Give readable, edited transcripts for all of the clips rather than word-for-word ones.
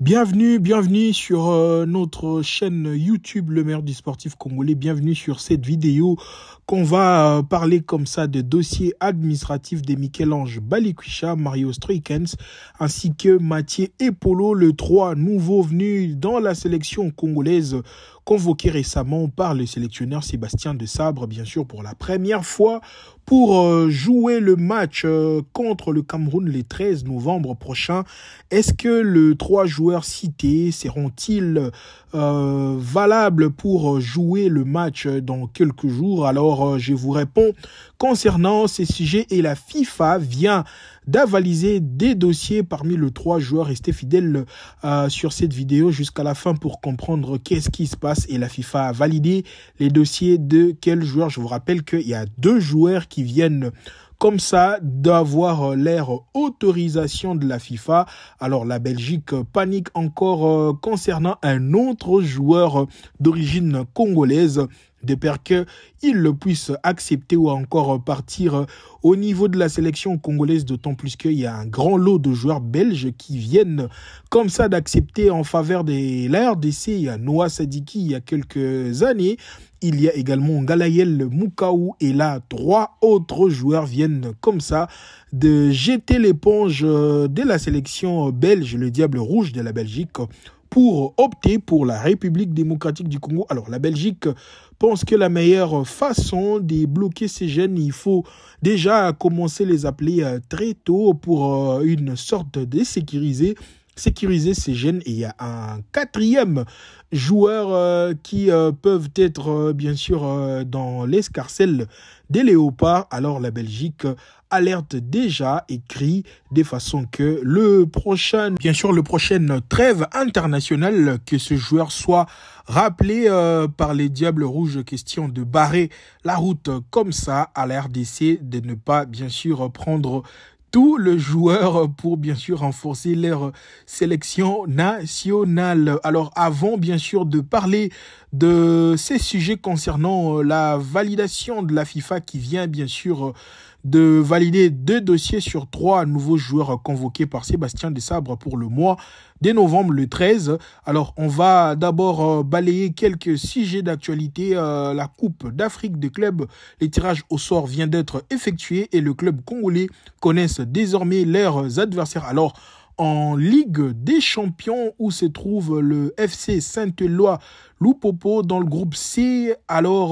Bienvenue sur notre chaîne YouTube Le Meilleur du Sportif Congolais. Bienvenue sur cette vidéo qu'on va parler comme ça des dossiers administratifs de Michel-Ange Balikwisha, Mario Stroikens, ainsi que Mathieu Epolo, le 3 nouveaux venus dans la sélection congolaise, convoqué récemment par le sélectionneur Sébastien Desabre, bien sûr pour la première fois, pour jouer le match contre le Cameroun le 13 novembre prochain. Est-ce que les 3 joueurs cités seront-ils valables pour jouer le match dans quelques jours? Alors, je vous réponds concernant ces sujets et la FIFA vient d'avaliser des dossiers parmi les 3 joueurs. Restez fidèles sur cette vidéo jusqu'à la fin pour comprendre qu'est-ce qui se passe. Et la FIFA a validé les dossiers de quels joueurs. Je vous rappelle qu'il y a 2 joueurs qui viennent comme ça d'avoir leur autorisation de la FIFA. Alors la Belgique panique encore concernant un autre joueur d'origine congolaise, de peur qu'il le puisse accepter ou encore partir au niveau de la sélection congolaise, d'autant plus qu'il y a un grand lot de joueurs belges qui viennent comme ça d'accepter en faveur de la RDC. Il y a Noah Sadiki il y a quelques années. Il y a également Galayel Moukaou et là, 3 autres joueurs viennent comme ça de jeter l'éponge de la sélection belge, le Diable Rouge de la Belgique, pour opter pour la République démocratique du Congo. Alors la Belgique pense que la meilleure façon de bloquer ces jeunes, il faut déjà commencer à les appeler très tôt pour une sorte de sécuriser ces jeunes. Et il y a un 4e joueur qui peuvent être bien sûr dans l'escarcelle des léopards. Alors la Belgique alerte déjà, écrit de façon que le prochain trêve internationale, que ce joueur soit rappelé par les Diables Rouges, question de barrer la route comme ça à la RDC, de ne pas bien sûr prendre tous les joueurs pour bien sûr renforcer leur sélection nationale. Alors avant bien sûr de parler de ces sujets concernant la validation de la FIFA qui vient bien sûr de valider 2 dossiers sur 3 nouveaux joueurs convoqués par Sébastien Desabre pour le mois de novembre le 13. Alors on va d'abord balayer quelques sujets d'actualité. La Coupe d'Afrique des clubs, les tirages au sort vient d'être effectué et le club congolais connaissent désormais leurs adversaires. Alors en Ligue des Champions où se trouve le FC Saint-Éloi Loupopo dans le groupe C. Alors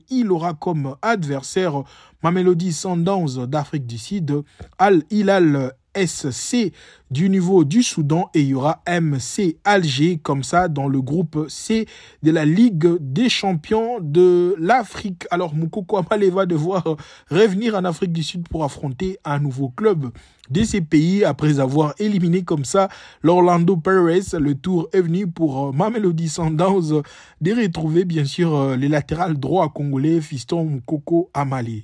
il aura comme adversaire Mamelodi Sundowns d'Afrique du Sud, Al Hilal SC du niveau du Soudan et il y aura MC Alger comme ça dans le groupe C de la Ligue des Champions de l'Afrique. Alors Moukoko Amale va devoir revenir en Afrique du Sud pour affronter un nouveau club de ces pays après avoir éliminé comme ça l'Orlando Pirates. Le tour est venu pour Mamelodi Sundowns de retrouver bien sûr les latérales droits congolais Fiston Moukoko Amale.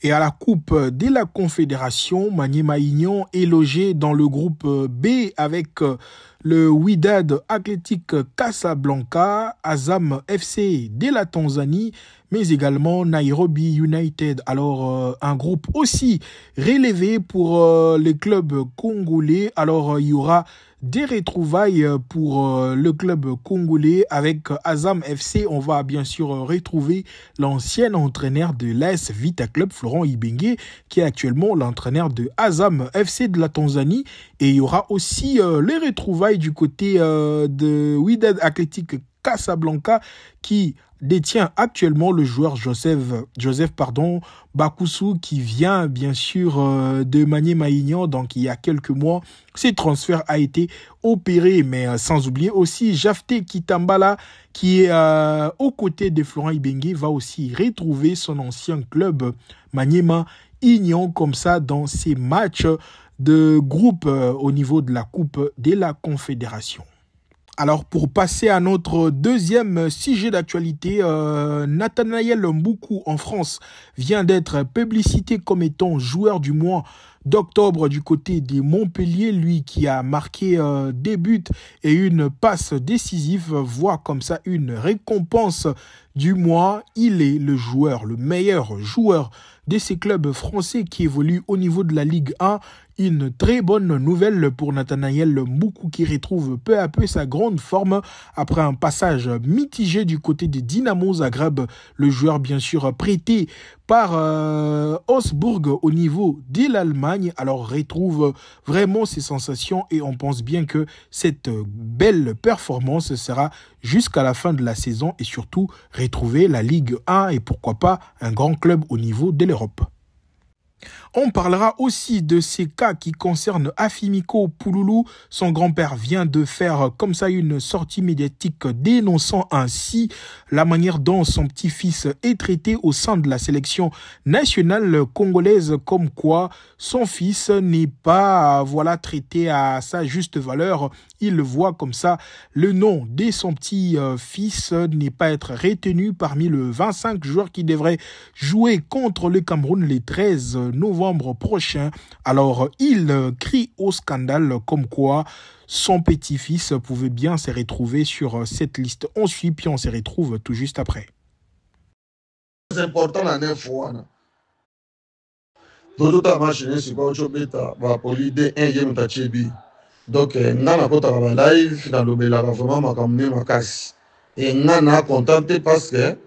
Et à la Coupe de la Confédération, Maniema Union est logé dans le groupe B avec le Wydad Athletic Casablanca, Azam FC de la Tanzanie, mais également Nairobi United. Alors, un groupe aussi relevé pour les clubs congolais. Alors, il y aura des retrouvailles pour le club congolais avec Azam FC. On va bien sûr retrouver l'ancien entraîneur de l'AS Vita Club, Florent Ibenge, qui est actuellement l'entraîneur de Azam FC de la Tanzanie. Et il y aura aussi les retrouvailles du côté de Wydad Athletic Casablanca qui détient actuellement le joueur Joseph Bakusu qui vient bien sûr de Maniema Union. Donc il y a quelques mois, ce transfert a été opéré, mais sans oublier aussi Jafté Kitambala qui est aux côtés de Florent Ibenge va aussi retrouver son ancien club Maniema Union comme ça dans ces matchs de groupe au niveau de la Coupe de la Confédération. Alors pour passer à notre deuxième sujet d'actualité, Nathanaël Mboukou en France vient d'être publicité comme étant joueur du mois d'octobre du côté de Montpellier. Lui qui a marqué des buts et une passe décisive voit comme ça une récompense du mois. Il est le meilleur joueur de ces clubs français qui évoluent au niveau de la Ligue 1. Une très bonne nouvelle pour Nathanaël Mboukou qui retrouve peu à peu sa grande forme après un passage mitigé du côté de Dynamo Zagreb. Le joueur bien sûr prêté par Augsbourg au niveau de l'Allemagne, alors retrouve vraiment ses sensations et on pense bien que cette belle performance sera jusqu'à la fin de la saison et surtout retrouver la Ligue 1 et pourquoi pas un grand club au niveau de l'Europe. On parlera aussi de ces cas qui concernent Afimiko Pouloulou. Son grand-père vient de faire comme ça une sortie médiatique dénonçant ainsi la manière dont son petit-fils est traité au sein de la sélection nationale congolaise, comme quoi son fils n'est pas traité à sa juste valeur. Il voit comme ça le nom de son petit-fils n'est pas être retenu parmi les 25 joueurs qui devraient jouer contre le Cameroun le 13 novembre prochain. Alors, il crie au scandale comme quoi son petit-fils pouvait bien se retrouver sur cette liste. On suit, puis on se retrouve tout juste après. C'est important la info. Tout à machine, c'est pas autre bêta. Va pour l'idée, un yé mutachebi. Donc, nana kota va live, dans le bela vraiment ma kamne ma kasi. Et nana contenté parce que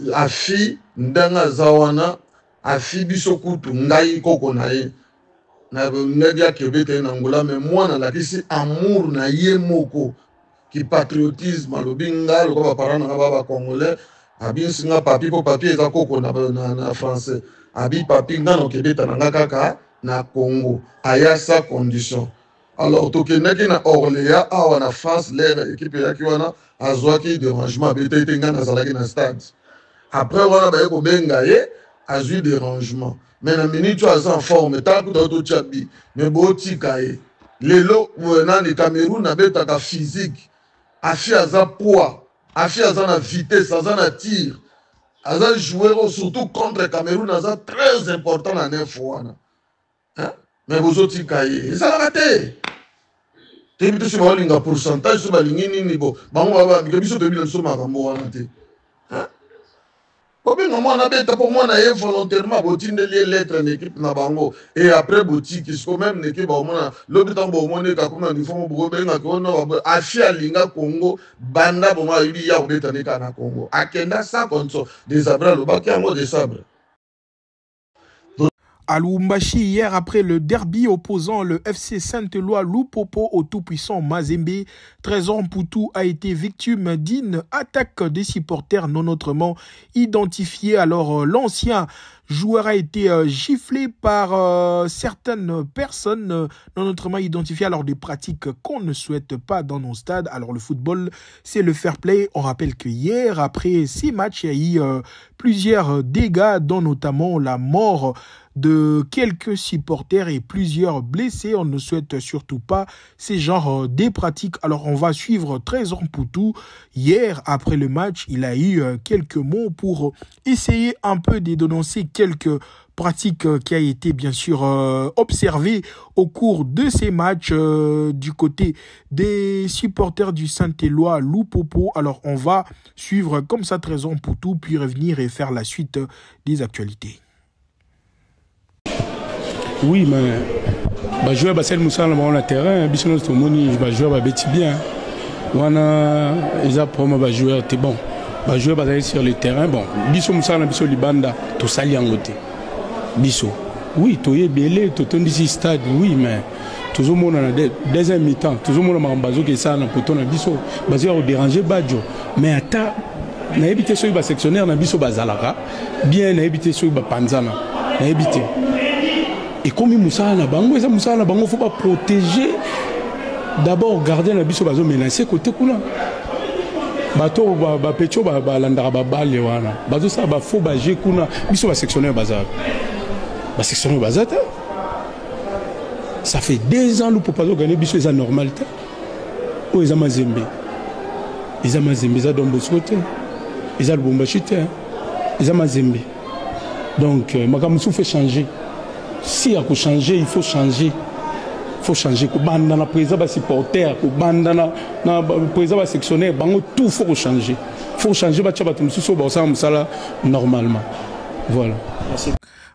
la fille ndanga zawana afi biso kutu ngai koko na ye na media kebete na ngola mais moi na la kisi amour na ye moko ki patriotisme alobi nga loko ba parana nga ba congolais abi singa papi po papi eza koko na français abi papi nga no kebeta na nga kaka na Congo aya sa condition. Alors tokenaki na Orléans awa na France l'air équipe yaki wana azwaki dérangement bete nga na zalaki na stade. Après wana ba ko benga ye a eu dérangement. Mais la minute tu as en forme, tant que tu as chabi, mais boti kaye. Lelo dans le Cameroun na beta ka physique, afi aza poids, afi aza na vitesse, aza na tir. Aza joueur surtout contre le Cameroun, aza très important na neuf wana. Hein? Mais boti kaye, ça l'a raté. Tu es sur un pourcentage sur la ligne niveau. Bango baba, mais biso de bilan sur ma rambo wana te. Hein? Pour moi, on volontairement les lettres en équipe na bango et après boutique qui sont même l'équipe au moins l'hôpital bon monnaie ka kuna uniforme pour benga ko no afia linga Congo banda bon ma yuli ya obetane na Congo akenda ça contre des abra le bac en de sabre. À Lubumbashi, hier, après le derby opposant le FC Saint-Éloi Lupopo au tout-puissant Mazembe, Trésor Mputu a été victime d'une attaque des supporters non autrement identifiés. Alors, l'ancien joueur a été giflé par certaines personnes non autrement identifiées. Alors, des pratiques qu'on ne souhaite pas dans nos stades. Alors, le football, c'est le fair play. On rappelle que hier, après 6 matchs, il y a eu plusieurs dégâts, dont notamment la mort de quelques supporters et plusieurs blessés. On ne souhaite surtout pas ces genres de pratiques. Alors, on va suivre Trésor Mputu. Hier, après le match, il a eu quelques mots pour essayer un peu de dénoncer quelques pratiques qui a été bien sûr observées au cours de ces matchs du côté des supporters du Saint-Éloi Lupopo. Alors, on va suivre comme ça Trésor Mputu, puis revenir et faire la suite des actualités. Oui, mais les joueurs basel Moussa sur le terrain, les joueurs bêtis bien. Ils ont des joueurs bon. Les joueurs basel sur le terrain, bon. Biso Moussa na biso libanda, to sali en côté. Biso. Oui, to yé belé, to ton d'ici stade, oui, mais toujours mon na deuxième mi-temps, toujours mon mambazo que ça na poto na biso, basé au déranger badjo. Mais ata na éviter ceux qui sectionnaire na biso bazalaka, bien na éviter ceux qui panzana, na éviter. Et comme Moussa na bango, ça Moussa na bango faut pas protéger. D'abord gardien na biso bazo menacer côté kuna. Bato ba pecho ba landara ba balle wana. Bazo ça ba faut ba je kuna biso ba sectionnaire bazar. Ba sectionnaire bazar. Ça fait 2 ans le pour pas gagner biso c'est normal ta. O ils a mazembe. Ils a mazembe za dombo sote. Ils a Lubumbashi ta. Ils a mazembe. Donc makamusu fait changer. Si il y a changer, il faut changer. Il faut changer. Banda na président ba supporter, banda na président ba sectionnaire, bango tout faut changer. Il faut changer ba tchaba tumsuso ba ça normalement. Voilà.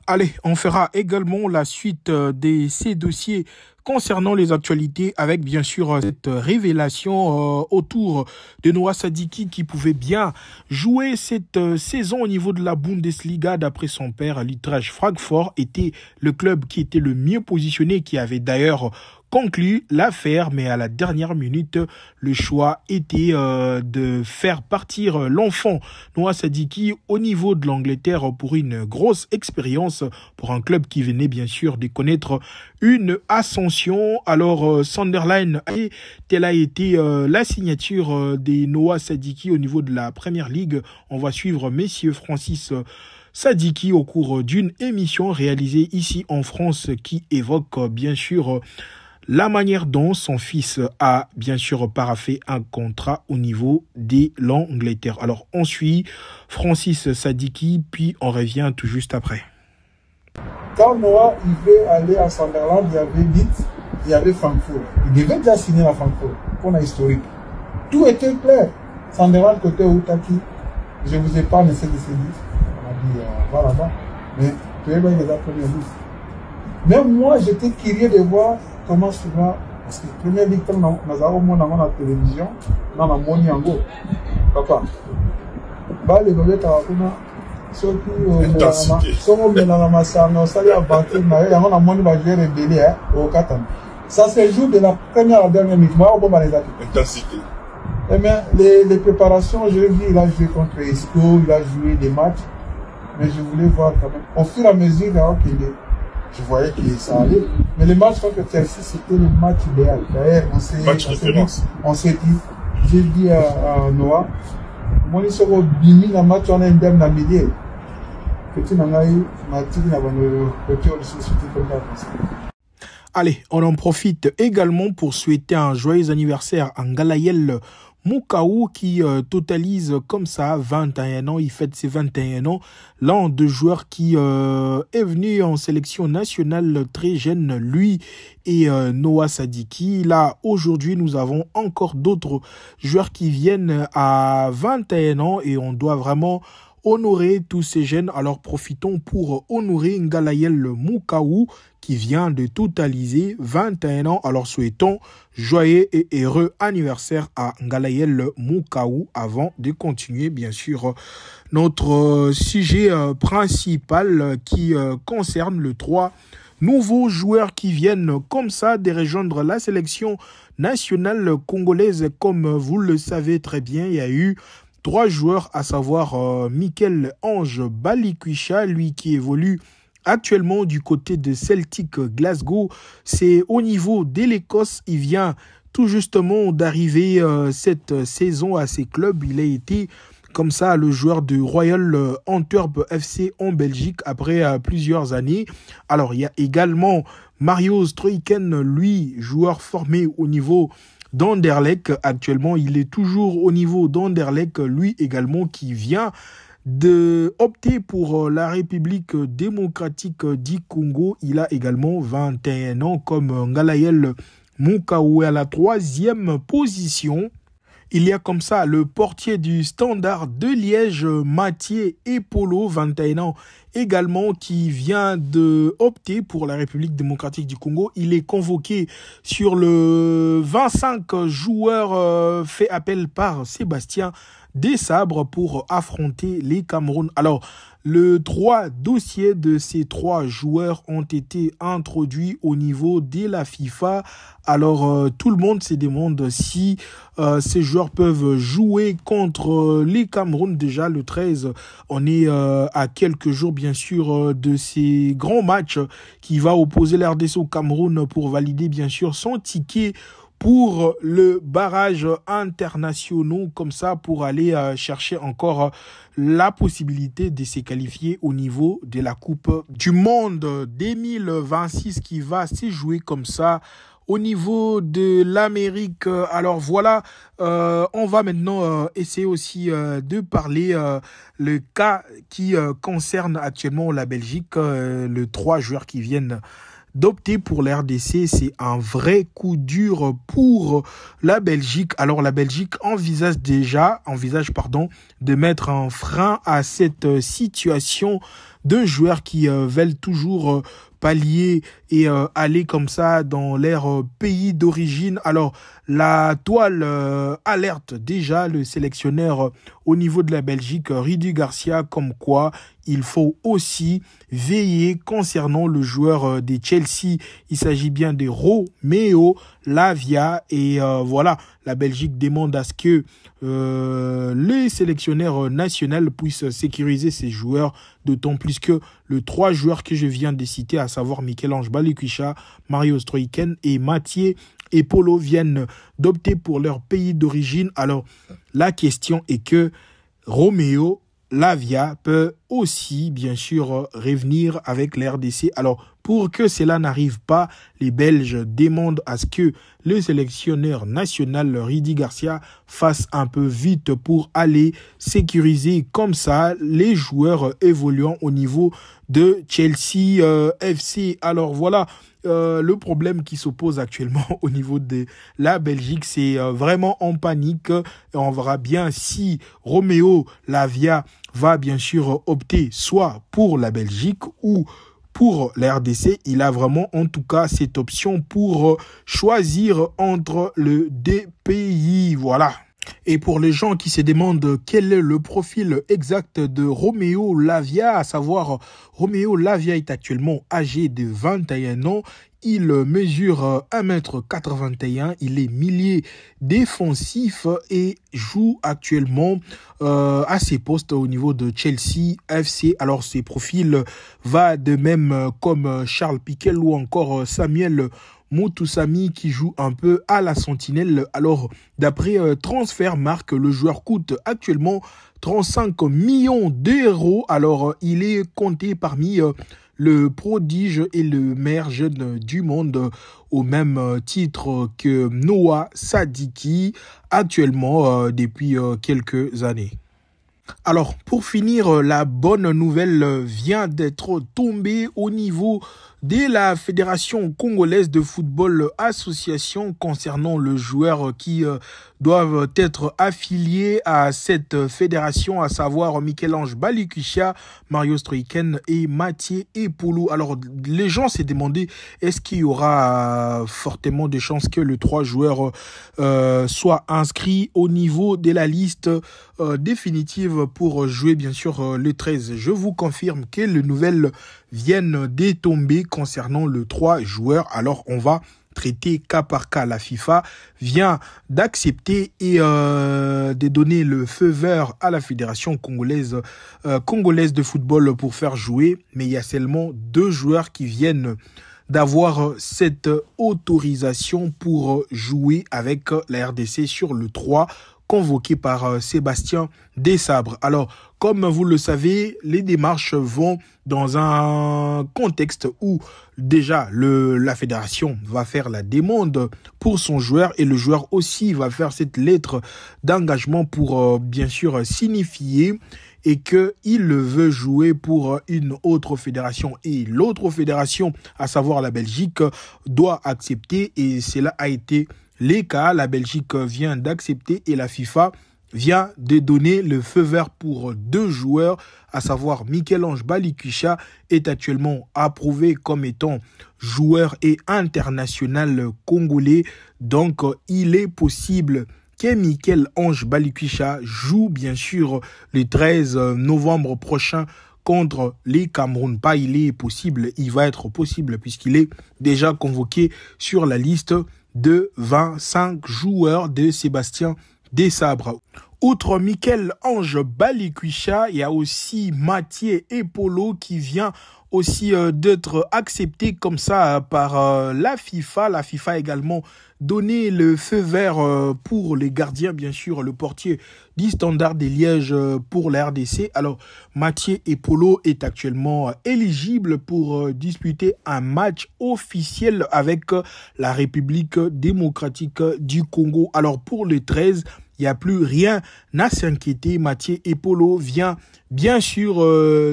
Allez, on fera également la suite de ces dossiers concernant les actualités avec bien sûr cette révélation autour de Noah Sadiki qui pouvait bien jouer cette saison au niveau de la Bundesliga. D'après son père, l'Eintracht Francfort était le club qui était le mieux positionné, qui avait d'ailleurs conclu l'affaire, mais à la dernière minute, le choix était de faire partir l'enfant Noah Sadiki au niveau de l'Angleterre pour une grosse expérience pour un club qui venait bien sûr de connaître une ascension. Alors Sunderland, telle a été la signature de Noah Sadiki au niveau de la Première Ligue. On va suivre messieurs Francis Sadiki au cours d'une émission réalisée ici en France qui évoque bien sûr la manière dont son fils a bien sûr paraphé un contrat au niveau de l'Angleterre. Alors on suit Francis Sadiki, puis on revient tout juste après. Quand Noah il veut aller à Sunderland, il y avait Leeds, il y avait Francfort. Il devait déjà signer à Francfort pour la historique. Tout était clair. Sunderland côté Outaki, je vous ai pas laissé de ces listes. On a dit va là-bas. Mais tu es bien les premières listes. Même moi j'étais curieux de voir comment souvent, parce que première ligue, quand nous avons la télévision, nous avons mis en go. Papa, bah les bébés, ceux qui sont dans la masse, nous sommes à bâtir, nous avons mis la jouer rebelle au Qatar. Ça se joue de la première à la dernière minute. Moi, on va les activer. Intensité. Eh bien, les préparations, je vu, il a joué contre Esco, il a joué des matchs, mais je voulais voir quand même. Au fur et à mesure, je voyais que ça allait. Mais le match contre Chelsea, c'était le match idéal. D'ailleurs, on s'est dit, j'ai dit à Noah, moi, je suis au bini, le match, on a une dame dans le milieu. Allez, on en profite également pour souhaiter un joyeux anniversaire à Ngalayel Moukaou qui totalise comme ça 21 ans, il fête ses 21 ans, l'un de joueurs qui est venu en sélection nationale très jeune, lui et Noah Sadiki. Là, aujourd'hui, nous avons encore d'autres joueurs qui viennent à 21 ans et on doit vraiment honorer tous ces jeunes. Alors profitons pour honorer Ngalayel Moukaou qui vient de totaliser 21 ans. Alors souhaitons joyeux et heureux anniversaire à Ngalayel Moukaou avant de continuer bien sûr notre sujet principal qui concerne le 3 nouveaux joueurs qui viennent comme ça de rejoindre la sélection nationale congolaise. Comme vous le savez très bien, il y a eu 3 joueurs, à savoir Michel-Ange Balikwisha, lui qui évolue actuellement du côté de Celtic Glasgow. C'est au niveau de l'Écosse. Il vient tout justement d'arriver cette saison à ses clubs. Il a été comme ça le joueur de Royal Antwerp FC en Belgique après plusieurs années. Alors il y a également Mario Struycken, lui joueur formé au niveau d'Anderlecht. Actuellement il est toujours au niveau d'Anderlecht, lui également qui vient de opter pour la République démocratique du Congo. Il a également 21 ans comme Ngalayel Moukaou à la 3e position. Il y a comme ça le portier du Standard de Liège, Mathieu Epolo, 21 ans également, qui vient de opter pour la République démocratique du Congo. Il est convoqué sur le 25 joueurs fait appel par Sébastien Desabre pour affronter les Cameroun. Alors, les 3 dossiers de ces 3 joueurs ont été introduits au niveau de la FIFA. Alors, tout le monde se demande si ces joueurs peuvent jouer contre les Cameroun. Déjà, le 13, on est à quelques jours, bien sûr, de ces grands matchs qui va opposer l'RDC au Cameroun pour valider, bien sûr, son ticket pour le barrage international, comme ça, pour aller chercher encore la possibilité de se qualifier au niveau de la Coupe du Monde 2026 qui va se jouer comme ça au niveau de l'Amérique. Alors voilà, on va maintenant essayer aussi de parler le cas qui concerne actuellement la Belgique, les 3 joueurs qui viennent d'opter pour la RDC, c'est un vrai coup dur pour la Belgique. Alors la Belgique envisage de mettre un frein à cette situation de joueurs qui veulent toujours pallier et aller comme ça dans leur pays d'origine. Alors la toile alerte déjà le sélectionneur au niveau de la Belgique, Rudi Garcia, comme quoi il faut aussi veiller concernant le joueur des Chelsea. Il s'agit bien de Romeo Lavia et voilà, la Belgique demande à ce que les sélectionneurs nationaux puissent sécuriser ces joueurs, d'autant plus que les 3 joueurs que je viens de citer, à savoir Michel-Ange Balikwisha, Mario Stroiken et Mathieu et Polo, viennent d'opter pour leur pays d'origine. Alors la question est que Romeo Lavia peut aussi, bien sûr, revenir avec la RDC. Alors, pour que cela n'arrive pas, les Belges demandent à ce que le sélectionneur national Rudi Garcia fasse un peu vite pour aller sécuriser comme ça les joueurs évoluant au niveau de Chelsea FC. Alors voilà, le problème qui s'oppose actuellement au niveau de la Belgique, c'est vraiment en panique. On verra bien si Romeo Lavia va bien sûr opter soit pour la Belgique ou pour la RDC. Il a vraiment en tout cas cette option pour choisir entre les 2 pays. Voilà. Et pour les gens qui se demandent quel est le profil exact de Romeo Lavia, à savoir Romeo Lavia est actuellement âgé de 21 ans. Il mesure 1,81 m, il est milieu défensif et joue actuellement à ses postes au niveau de Chelsea FC. Alors ses profils va de même comme Charles Piquel ou encore Samuel Moutoussamy qui joue un peu à la sentinelle. Alors d'après Transfermarkt, le joueur coûte actuellement 35 millions d'euros. Alors il est compté parmi le prodige et le meilleur jeune du monde au même titre que Noah Sadiki actuellement depuis quelques années. Alors, pour finir, la bonne nouvelle vient d'être tombée au niveau de la Fédération congolaise de football association concernant le joueur qui doivent être affiliés à cette fédération, à savoir Michel-Ange Balikwisha, Mario Stroiken et Mathieu Epolo. Alors, les gens s'est demandé, est-ce qu'il y aura fortement de chances que les 3 joueurs soient inscrits au niveau de la liste définitive pour jouer bien sûr le 13. Je vous confirme que les nouvelles viennent de tomber concernant les 3 joueurs. Alors on va traiter cas par cas. La FIFA vient d'accepter et de donner le feu vert à la fédération congolaise de football pour faire jouer, mais il y a seulement 2 joueurs qui viennent d'avoir cette autorisation pour jouer avec la RDC sur le 3 convoqué par Sébastien Desabre. Alors, comme vous le savez, les démarches vont dans un contexte où déjà la fédération va faire la demande pour son joueur et le joueur aussi va faire cette lettre d'engagement pour bien sûr signifier et qu'il veut jouer pour une autre fédération. Et l'autre fédération, à savoir la Belgique, doit accepter et cela a été les cas. La Belgique vient d'accepter et la FIFA vient de donner le feu vert pour 2 joueurs, à savoir Michel-Ange Balikwisha est actuellement approuvé comme étant joueur et international congolais. Donc, il est possible que Michel-Ange Balikwisha joue bien sûr le 13 novembre prochain contre les Cameroun. Pas il est possible, il va être possible puisqu'il est déjà convoqué sur la liste de 25 joueurs de Sébastien Desabre. Outre Michel-Ange Balikwisha, il y a aussi Mathieu Epolo qui vient aussi d'être accepté comme ça par la FIFA. La FIFA a également donné le feu vert pour les gardiens, bien sûr, le portier du Standard de Liège pour la RDC. Alors, Mathieu Epolo est actuellement éligible pour disputer un match officiel avec la République démocratique du Congo. Alors, pour le 13, il n'y a plus rien à s'inquiéter. Mathieu Epolo vient bien sûr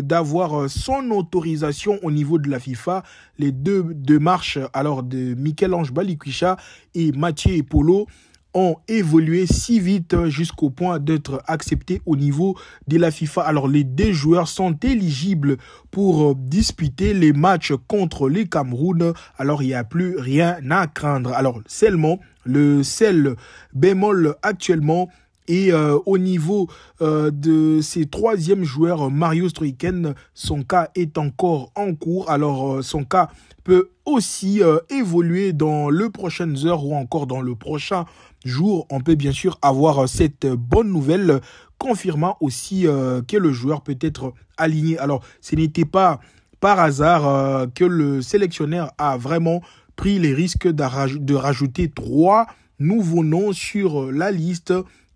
d'avoir son autorisation au niveau de la FIFA. Les deux démarches alors de Michel-Ange Balikwisha et Mathieu Epolo ont évolué si vite jusqu'au point d'être acceptés au niveau de la FIFA. Alors les deux joueurs sont éligibles pour disputer les matchs contre les Cameroun. Alors il n'y a plus rien à craindre. Alors seulement le seul bémol actuellement et au niveau de ses troisième joueurs, Mario Stroiken, son cas est encore en cours. Alors son cas peut aussi évoluer dans les prochaines heures ou encore dans le prochain jour. On peut bien sûr avoir cette bonne nouvelle confirmant aussi que le joueur peut être aligné. Alors ce n'était pas par hasard que le sélectionneur a vraiment pris les risques de rajouter 3 nouveaux noms sur la liste.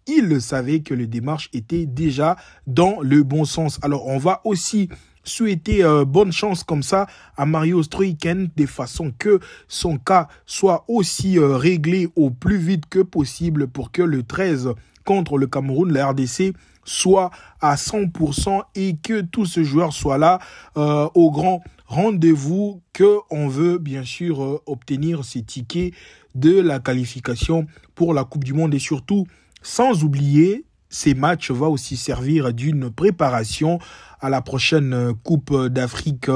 Il savait que les démarches étaient déjà dans le bon sens. Alors, on va aussi souhaiter bonne chance comme ça à Mario Stroiken de façon que son cas soit aussi réglé au plus vite que possible pour que le 13 contre le Cameroun, la RDC, soit à 100% et que tout ce joueur soit là au grand rendez-vous que on veut bien sûr obtenir ces tickets de la qualification pour la Coupe du Monde et surtout sans oublier, ces matchs vont aussi servir d'une préparation à la prochaine Coupe d'Afrique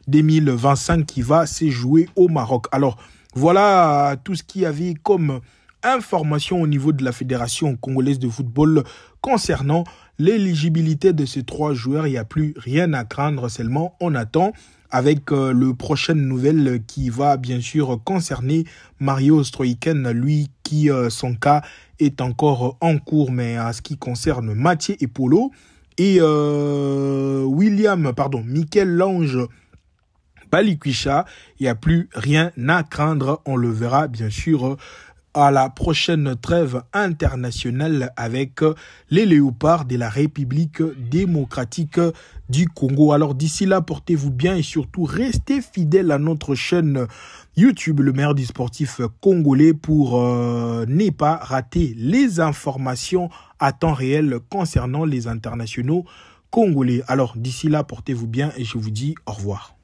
2025 qui va se jouer au Maroc. Alors, voilà tout ce qu'il y avait comme information au niveau de la Fédération congolaise de football concernant l'éligibilité de ces 3 joueurs. Il n'y a plus rien à craindre, seulement on attend avec le prochaine nouvelle qui va bien sûr concerner Mario Stroiken, lui qui son cas est encore en cours, mais en ce qui concerne Mathieu Epolo et Michel-Ange Balikwisha, il n'y a plus rien à craindre. On le verra bien sûr à la prochaine trêve internationale avec les Léopards de la République démocratique du Congo. Alors d'ici là, portez-vous bien et surtout restez fidèles à notre chaîne YouTube, le meilleur du sportif congolais, pour ne pas rater les informations à temps réel concernant les internationaux congolais. Alors d'ici là, portez-vous bien et je vous dis au revoir.